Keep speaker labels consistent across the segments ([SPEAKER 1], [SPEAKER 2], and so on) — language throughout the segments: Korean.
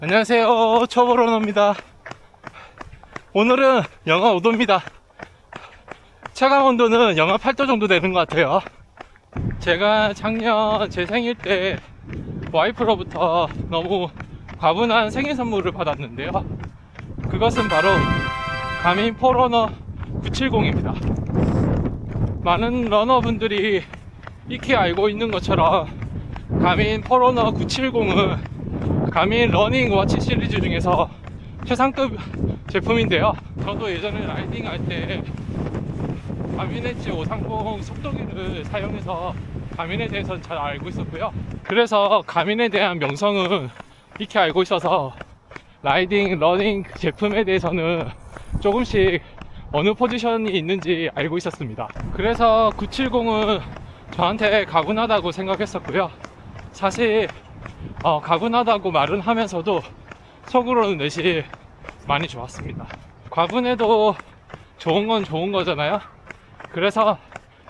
[SPEAKER 1] 안녕하세요, 초보러너입니다. 오늘은 영하 5도입니다. 체감 온도는 영하 8도 정도 되는 것 같아요. 제가 작년 제 생일 때 와이프로부터 너무 과분한 생일 선물을 받았는데요, 그것은 바로 가민 포러너 970입니다 많은 러너분들이 익히 알고 있는 것처럼 가민 포러너 970은 가민 러닝 워치 시리즈 중에서 최상급 제품인데요, 저도 예전에 라이딩 할 때 가민 엣지 530 속도기를 사용해서 가민에 대해서는 잘 알고 있었고요. 그래서 가민에 대한 명성은 익히 알고 있어서 라이딩, 러닝 제품에 대해서는 조금씩 어느 포지션이 있는지 알고 있었습니다. 그래서 970은 저한테 가분하다고 생각했었고요. 사실 가분하다고 말은 하면서도 속으로는 넷이 많이 좋았습니다. 과분해도 좋은 건 좋은 거잖아요. 그래서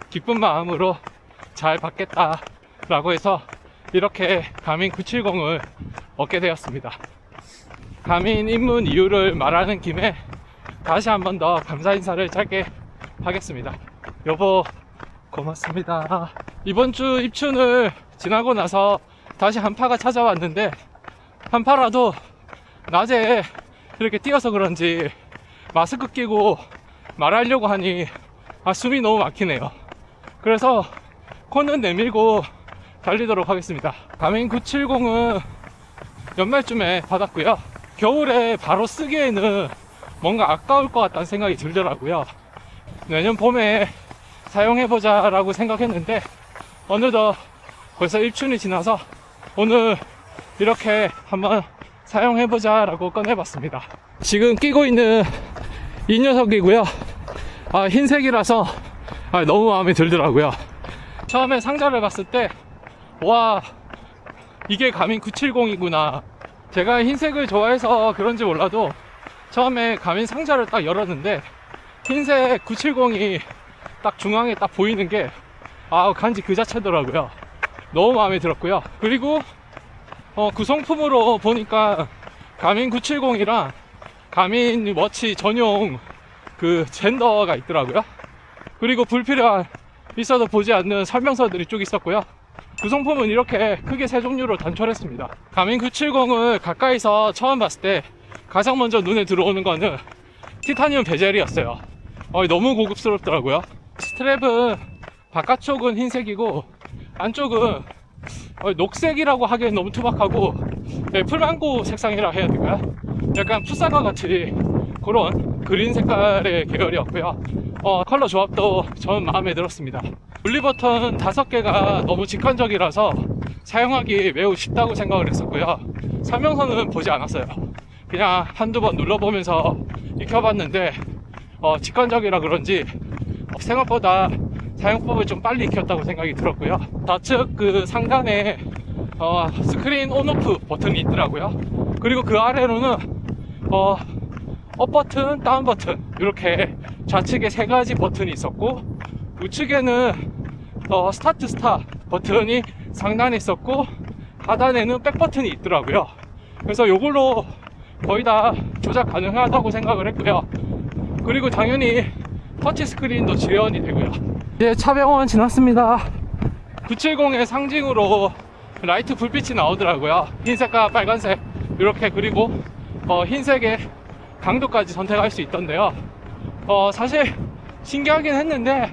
[SPEAKER 1] 기쁜 마음으로 잘 받겠다 라고 해서 이렇게 가민 970을 얻게 되었습니다. 가민 입문 이유를 말하는 김에 다시 한 번 더 감사 인사를 짧게 하겠습니다. 여보, 고맙습니다. 이번 주 입춘을 지나고 나서 다시 한파가 찾아왔는데, 한파라도 낮에 이렇게 뛰어서 그런지 마스크 끼고 말하려고 하니 숨이 너무 막히네요. 그래서 코는 내밀고 달리도록 하겠습니다. 가민 970은 연말쯤에 받았고요. 겨울에 바로 쓰기에는 뭔가 아까울 것 같다는 생각이 들더라고요. 내년 봄에 사용해보자 라고 생각했는데 어느덧 벌써 입춘이 지나서 오늘 이렇게 한번 사용해보자 라고 꺼내봤습니다. 지금 끼고 있는 이 녀석이고요. 흰색이라서 너무 마음에 들더라고요. 처음에 상자를 봤을 때 와, 이게 가민 970이구나. 제가 흰색을 좋아해서 그런지 몰라도 처음에 가민 상자를 딱 열었는데 흰색 970이 딱 중앙에 딱 보이는 게 간지 그 자체더라고요. 너무 마음에 들었고요. 그리고 구성품으로 보니까 가민 970이랑 가민 워치 전용 그 젠더가 있더라고요. 그리고 불필요한 있어도 보지 않는 설명서들이 쭉 있었고요. 구성품은 이렇게 크게 세 종류로 단촐했습니다. 가민 970을 가까이서 처음 봤을 때 가장 먼저 눈에 들어오는 거는 티타늄 베젤이었어요. 너무 고급스럽더라고요. 스트랩은 바깥쪽은 흰색이고 안쪽은 녹색이라고 하기엔 너무 투박하고 애플망고 색상이라 해야 될까요? 약간 풋사과 같이 그런 그린 색깔의 계열이었고요. 컬러 조합도 저는 마음에 들었습니다. 분리 버튼 5개가 너무 직관적이라서 사용하기 매우 쉽다고 생각을 했었고요. 설명서는 보지 않았어요. 그냥 한두 번 눌러보면서 익혀봤는데 직관적이라 그런지 생각보다 사용법을 좀 빨리 익혔다고 생각이 들었고요. 좌측 그 상단에 스크린 온오프 버튼이 있더라고요. 그리고 그 아래로는 업 버튼, 다운 버튼 이렇게 좌측에 3가지 버튼이 있었고, 우측에는 스타트 스타 버튼이 상단에 있었고 하단에는 백 버튼이 있더라고요. 그래서 이걸로 거의 다 조작 가능하다고 생각을 했고요. 그리고 당연히 터치 스크린도 지원이 되고요. 이제 차병원 지났습니다. 970의 상징으로 라이트 불빛이 나오더라고요. 흰색과 빨간색 이렇게. 그리고 흰색의 강도까지 선택할 수 있던데요. 사실 신기하긴 했는데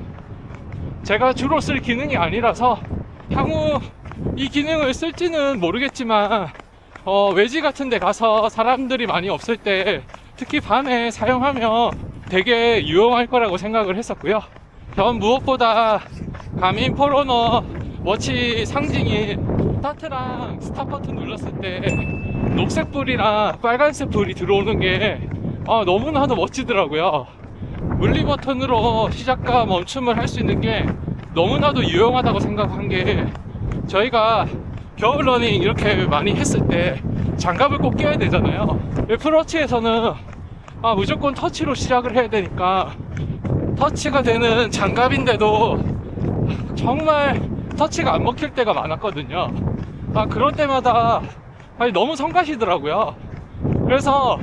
[SPEAKER 1] 제가 주로 쓸 기능이 아니라서 향후 이 기능을 쓸지는 모르겠지만 외지 같은 데 가서 사람들이 많이 없을 때 특히 밤에 사용하면 되게 유용할 거라고 생각을 했었고요. 전 무엇보다 가민 포러너 워치 상징인 스타트랑 스탑 버튼 눌렀을 때 녹색 불이랑 빨간색 불이 들어오는 게 너무나도 멋지더라고요. 물리 버튼으로 시작과 멈춤을 할 수 있는 게 너무나도 유용하다고 생각한 게, 저희가 겨울 러닝 이렇게 많이 했을 때 장갑을 꼭 껴야 되잖아요. 애플워치에서는 무조건 터치로 시작을 해야 되니까 터치가 되는 장갑인데도 정말 터치가 안 먹힐 때가 많았거든요. 그럴 때마다 너무 성가시더라고요. 그래서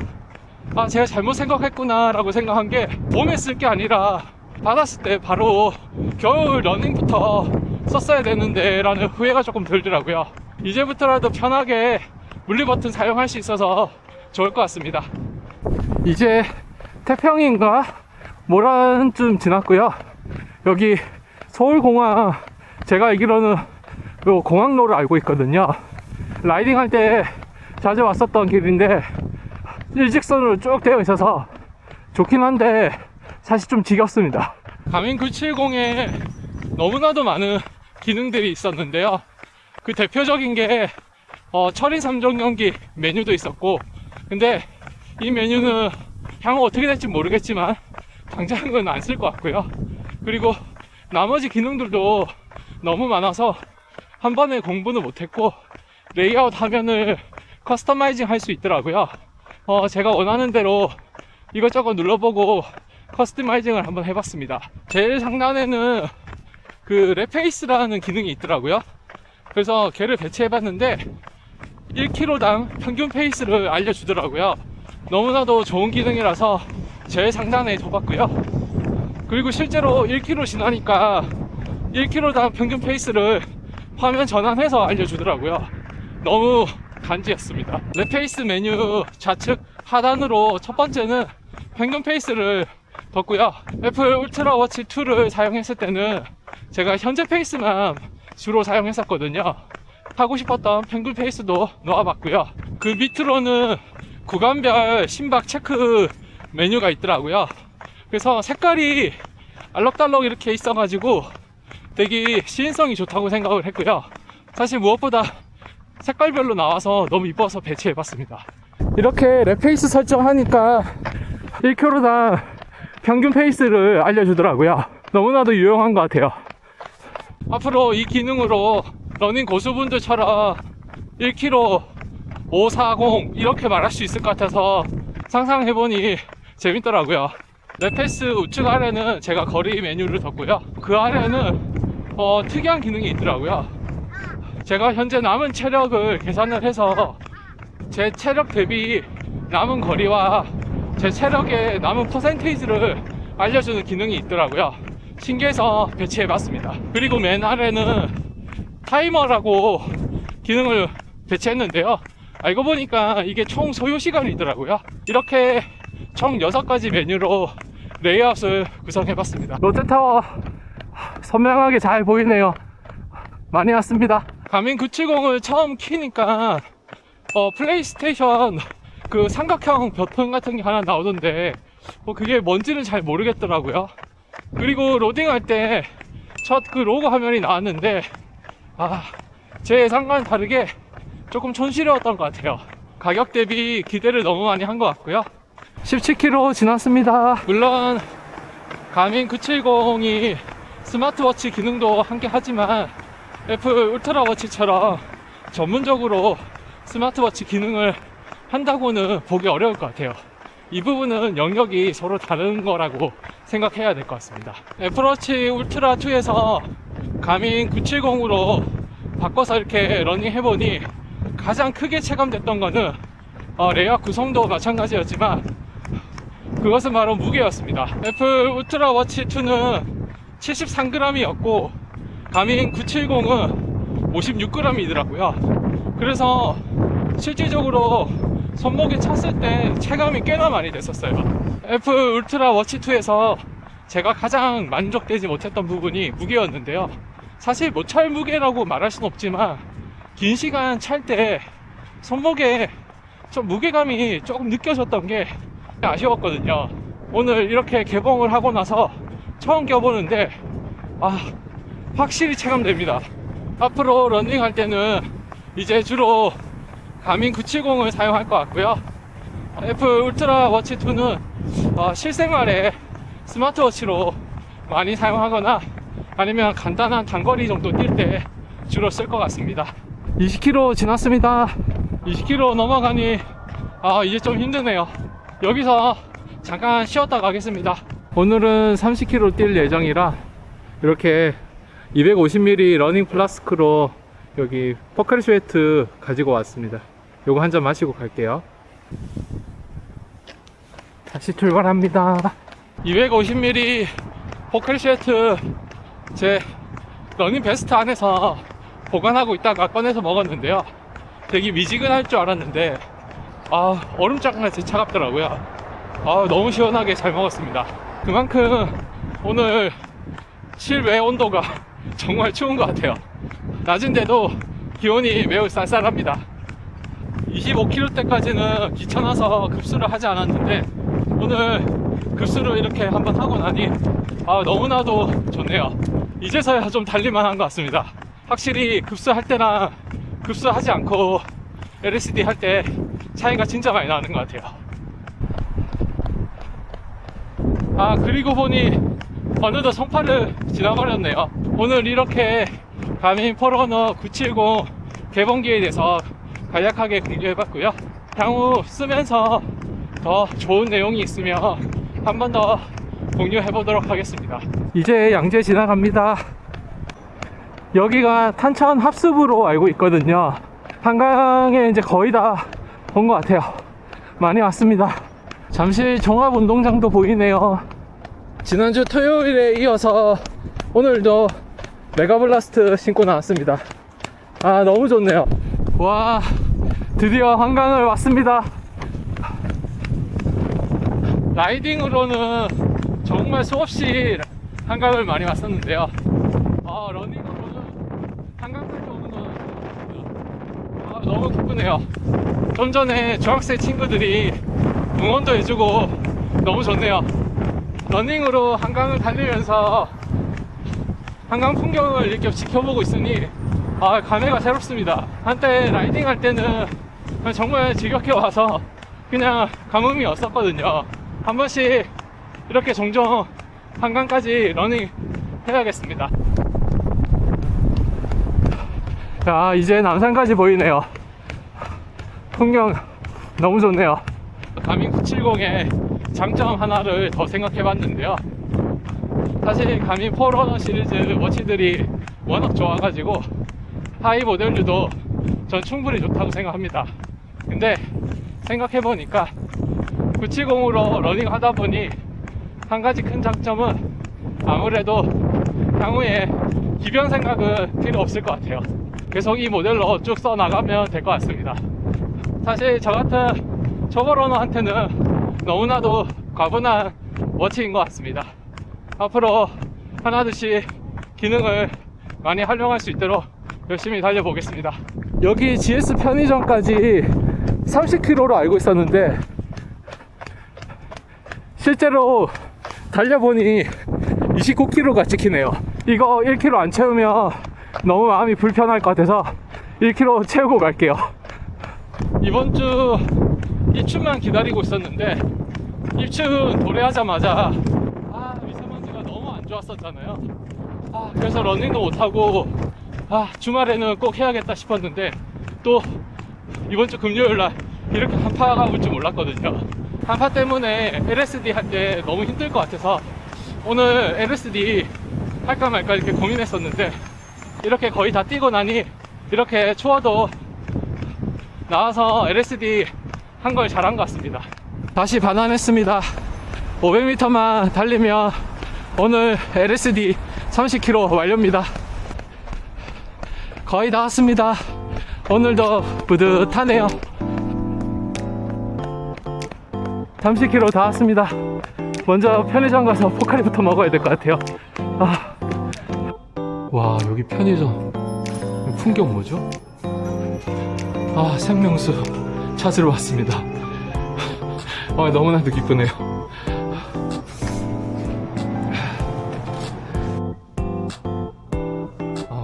[SPEAKER 1] 제가 잘못 생각했구나 라고 생각한 게, 몸에 쓸 게 아니라 받았을 때 바로 겨울 러닝부터 썼어야 되는데 라는 후회가 조금 들더라고요. 이제부터라도 편하게 물리 버튼 사용할 수 있어서 좋을 것 같습니다. 이제 태평인가 모란쯤 지났고요. 여기 서울공항, 제가 알기로는 요 공항로를 알고 있거든요. 라이딩 할 때 자주 왔었던 길인데 일직선으로 쭉 되어 있어서 좋긴 한데 사실 좀 지겹습니다. 가민 970에 너무나도 많은 기능들이 있었는데요. 그 대표적인 게 철인 3종 경기 메뉴도 있었고, 근데 이 메뉴는 향후 어떻게 될지 모르겠지만 당장은 안 쓸 것 같고요. 그리고 나머지 기능들도 너무 많아서 한 번에 공부는 못했고, 레이아웃 화면을 커스터마이징 할 수 있더라고요. 제가 원하는 대로 이것저것 눌러보고 커스터마이징을 한번 해봤습니다. 제일 상단에는 그 랩페이스라는 기능이 있더라고요. 그래서 걔를 배치해봤는데 1km당 평균 페이스를 알려주더라고요. 너무나도 좋은 기능이라서 제일 상단에 둬봤고요. 그리고 실제로 1km 지나니까 1km당 평균 페이스를 화면 전환해서 알려주더라고요. 너무 간지였습니다. 랩페이스 메뉴 좌측 하단으로 첫 번째는 평균 페이스를 뒀고요. 애플 울트라 워치 2를 사용했을 때는 제가 현재 페이스만 주로 사용했었거든요. 하고 싶었던 평균 페이스도 놓아봤고요. 그 밑으로는 구간별 심박 체크 메뉴가 있더라고요. 그래서 색깔이 알록달록 이렇게 있어가지고 되게 시인성이 좋다고 생각을 했고요. 사실 무엇보다 색깔별로 나와서 너무 이뻐서 배치해봤습니다. 이렇게 랩페이스 설정하니까 1km당 평균 페이스를 알려주더라고요. 너무나도 유용한 것 같아요. 앞으로 이 기능으로 러닝 고수분들처럼 1km 540 이렇게 말할 수 있을 것 같아서 상상해보니 재밌더라고요. 랩페이스 우측 아래는 제가 거리 메뉴를 뒀고요. 그 아래는 특이한 기능이 있더라고요. 제가 현재 남은 체력을 계산을 해서 제 체력 대비 남은 거리와 제 체력의 남은 퍼센테이지를 알려주는 기능이 있더라고요. 신기해서 배치해봤습니다. 그리고 맨 아래는 타이머라고 기능을 배치했는데요. 알고 보니까 이게 총 소요 시간이더라고요. 이렇게 총 6가지 메뉴로 레이아웃을 구성해봤습니다. 롯데타워 선명하게 잘 보이네요. 많이 왔습니다. 가민 970을 처음 키니까 플레이스테이션 그 삼각형 버튼 같은 게 하나 나오던데 그게 뭔지는 잘 모르겠더라고요. 그리고 로딩할 때 첫 그 로고 화면이 나왔는데 제 예상과는 다르게 조금 촌스러웠던 것 같아요. 가격 대비 기대를 너무 많이 한 것 같고요. 17km 지났습니다. 물론 가민 970이 스마트워치 기능도 함께 하지만 애플 울트라워치처럼 전문적으로 스마트워치 기능을 한다고는 보기 어려울 것 같아요. 이 부분은 영역이 서로 다른 거라고 생각해야 될 것 같습니다. 애플워치 울트라 2에서 가민 970으로 바꿔서 이렇게 러닝 해보니 가장 크게 체감됐던 거는 레이아웃 구성도 마찬가지였지만 그것은 바로 무게였습니다. 애플 울트라 워치 2는 73g이었고 가민 970은 56g이더라고요. 그래서 실질적으로 손목에 찼을 때 체감이 꽤나 많이 됐었어요. 애플 울트라 워치 2에서 제가 가장 만족되지 못했던 부분이 무게였는데요. 사실 못 찰 무게라고 말할 순 없지만 긴 시간 찰 때 손목에 좀 무게감이 조금 느껴졌던 게 아쉬웠거든요. 오늘 이렇게 개봉을 하고 나서 처음 껴보는데 확실히 체감됩니다. 앞으로 러닝할 때는 이제 주로 가민 970을 사용할 것 같고요. 애플 울트라 워치 2는 실생활에 스마트워치로 많이 사용하거나 아니면 간단한 단거리 정도 뛸 때 주로 쓸 것 같습니다. 20km 지났습니다. 20km 넘어가니 이제 좀 힘드네요. 여기서 잠깐 쉬었다 가겠습니다. 오늘은 30km 뛸 예정이라 이렇게 250ml 러닝 플라스크로 여기 포카리 스웨트 가지고 왔습니다. 요거 한 잔 마시고 갈게요. 다시 출발합니다. 250ml 포클쉐트 제 러닝 베스트 안에서 보관하고 있다가 꺼내서 먹었는데요. 되게 미지근할 줄 알았는데 얼음장같이 차갑더라고요. 너무 시원하게 잘 먹었습니다. 그만큼 오늘 실외 온도가 정말 추운 것 같아요. 낮은데도 기온이 매우 쌀쌀합니다. 25km대까지는 귀찮아서 급수를 하지 않았는데 오늘 급수를 이렇게 한번 하고 나니 너무나도 좋네요. 이제서야 좀 달릴만한 것 같습니다. 확실히 급수할 때랑 급수하지 않고 LSD 할 때 차이가 진짜 많이 나는 것 같아요. 그리고 보니 어느덧 성파를 지나버렸네요. 오늘 이렇게 가민 포러너 970 개봉기에 대해서 간략하게 공유해봤고요. 향후 쓰면서 더 좋은 내용이 있으면 한 번 더 공유해보도록 하겠습니다. 이제 양재 지나갑니다. 여기가 탄천 합습으로 알고 있거든요. 한강에 이제 거의 다 온 것 같아요. 많이 왔습니다. 잠실 종합운동장도 보이네요. 지난주 토요일에 이어서 오늘도 메가블라스트 신고 나왔습니다. 너무 좋네요. 와, 드디어 한강을 왔습니다. 라이딩으로는 정말 수없이 한강을 많이 왔었는데요. 러닝으로는 한강까지 오는 건 너무 기쁘네요. 좀 전에 중학생 친구들이 응원도 해주고 너무 좋네요. 러닝으로 한강을 달리면서 한강 풍경을 이렇게 지켜보고 있으니 감회가 새롭습니다. 한때 라이딩 할 때는 정말 지겹게 와서 그냥 감흥이 없었거든요. 한 번씩 이렇게 종종 한강까지 러닝 해야겠습니다. 자, 이제 남산까지 보이네요. 풍경 너무 좋네요. 가민 970의 장점 하나를 더 생각해 봤는데요. 사실 가민 포러너 시리즈 워치들이 워낙 좋아가지고 하이 모델들도 전 충분히 좋다고 생각합니다. 근데 생각해보니까 970으로 러닝 하다 보니 한 가지 큰 장점은 아무래도 향후에 기변 생각은 필요 없을 것 같아요. 계속 이 모델로 쭉 써나가면 될 것 같습니다. 사실 저 같은 초보 러너한테는 너무나도 과분한 워치인 것 같습니다. 앞으로 하나둘씩 기능을 많이 활용할 수 있도록 열심히 달려보겠습니다. 여기 GS 편의점까지 30km로 알고 있었는데 실제로 달려보니 29km가 찍히네요. 이거 1km 안 채우면 너무 마음이 불편할 것 같아서 1km 채우고 갈게요. 이번 주 입춘만 기다리고 있었는데 입춘 도래하자마자 미세먼지가 너무 안 좋았었잖아요. 그래서 러닝도 못하고 주말에는 꼭 해야겠다 싶었는데 또 이번 주 금요일날 이렇게 한파가 올 줄 몰랐거든요. 한파 때문에 LSD 할 때 너무 힘들 것 같아서 오늘 LSD 할까 말까 이렇게 고민했었는데 이렇게 거의 다 뛰고 나니 이렇게 추워도 나와서 LSD 한 걸 잘한 것 같습니다. 다시 반환했습니다. 500m만 달리면 오늘 LSD 30km 완료입니다. 거의 다 왔습니다. 오늘도 뿌듯하네요. 30km 다 왔습니다. 먼저 편의점 가서 포카리부터 먹어야 될 것 같아요. 와, 여기 편의점 풍경 뭐죠? 생명수 찾으러 왔습니다. 너무나도 기쁘네요.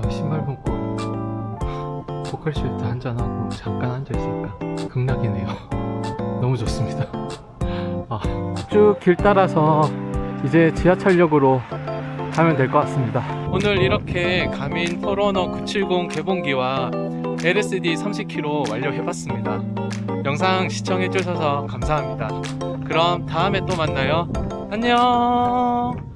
[SPEAKER 1] 신발 벗고 포칼쉐트 한잔하고 잠깐 앉아있으니까 극락이네요. 너무 좋습니다. 쭉 길 따라서 이제 지하철역으로 가면 될 것 같습니다. 오늘 이렇게 가민 포러너 970 개봉기와 LSD 30km 완료해봤습니다. 영상 시청해주셔서 감사합니다. 그럼 다음에 또 만나요. 안녕.